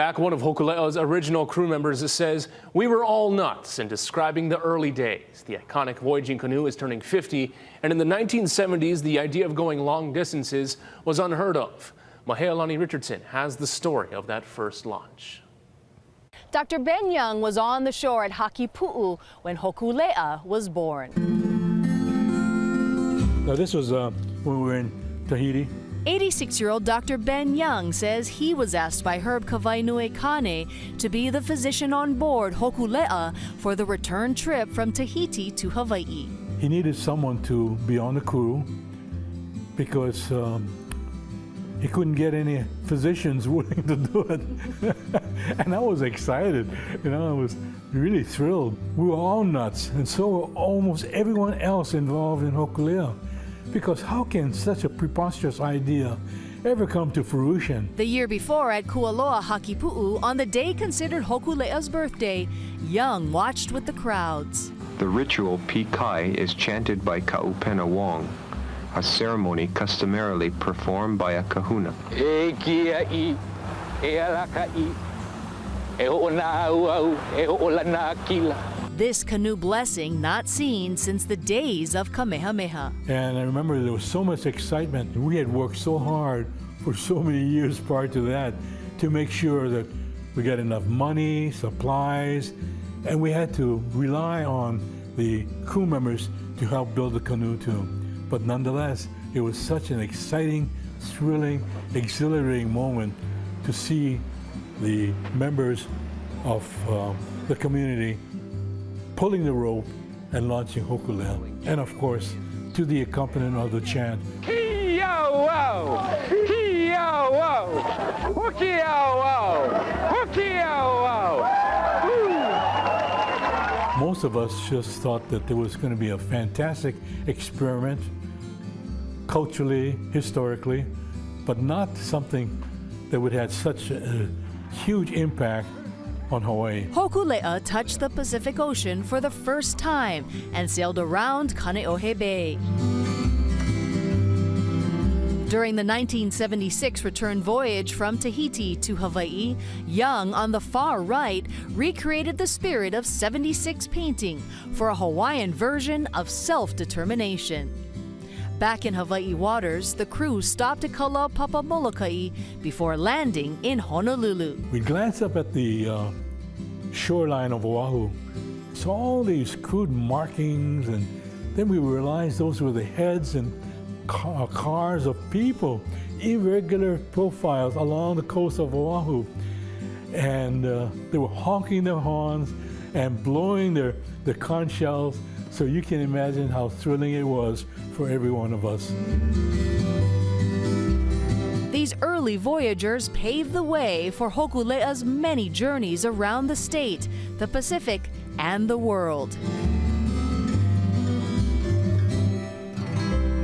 Back, one of Hōkūleʻa's original crew members says, "We were all nuts," in describing the early days. The iconic voyaging canoe is turning 50, and in the 1970s, the idea of going long distances was unheard of. Lonnie Richardson has the story of that first launch. Dr. Ben Young was on the shore at Hakipu'u when Hōkūleʻa was born. Now, this was when we were in Tahiti. 86-year-old Dr. Ben Young says he was asked by Herb Kawainui Kane to be the physician on board Hōkūleʻa for the return trip from Tahiti to Hawaii. He needed someone to be on the crew because he couldn't get any physicians willing to do it. And I was excited, I was really thrilled. We were all nuts, and so were almost everyone else involved in Hōkūleʻa. Because how can such a preposterous idea ever come to fruition? The year before at Kualoa Hakipu'u, on the day considered Hōkūleʻa's birthday, Young watched with the crowds. The ritual Pikai is chanted by Ka'upena Wong, a ceremony customarily performed by a kahuna. E kia I, e alaka I, e ho'ona au, e ho'olana kila. This canoe blessing not seen since the days of Kamehameha. And I remember there was so much excitement. We had worked so hard for so many years prior to that to make sure that we got enough money, supplies, and we had to rely on the crew members to help build the canoe too. But nonetheless, it was such an exciting, thrilling, exhilarating moment to see the members of the community pulling the rope and launching Hōkūleʻa. And of course, to the accompaniment of the chant. Ki-au-au! Ki-au-au! Hoki-au-au! Hoki-au-au! Most of us just thought that there was going to be a fantastic experiment, culturally, historically, but not something that would have such a huge impact on Hawaii. Hōkūleʻa touched the Pacific Ocean for the first time and sailed around Kaneohe Bay. During the 1976 return voyage from Tahiti to Hawaii, Young, on the far right, recreated the spirit of '76 painting for a Hawaiian version of self-determination. Back in Hawaii waters, the crew stopped at Kalaupapa Molokai before landing in Honolulu. We glanced up at the shoreline of Oahu, saw all these crude markings, and then we realized those were the heads and cars of people, irregular profiles along the coast of Oahu. And they were honking their horns and blowing their conch shells. So you can imagine how thrilling it was for every one of us. These early voyagers paved the way for Hōkūleʻa's many journeys around the state, the Pacific, and the world.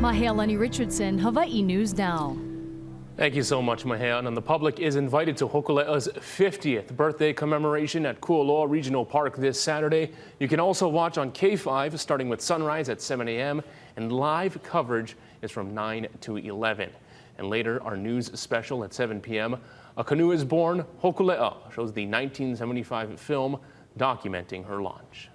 Lonnie Richardson, Hawaii News Now. Thank you so much, Mahea. And the public is invited to Hōkūleʻa's 50th birthday commemoration at Kualoa Regional Park this Saturday. You can also watch on K5 starting with sunrise at 7 a.m. and live coverage is from 9 to 11. And later, our news special at 7 p.m. A Canoe is Born, Hōkūleʻa shows the 1975 film documenting her launch.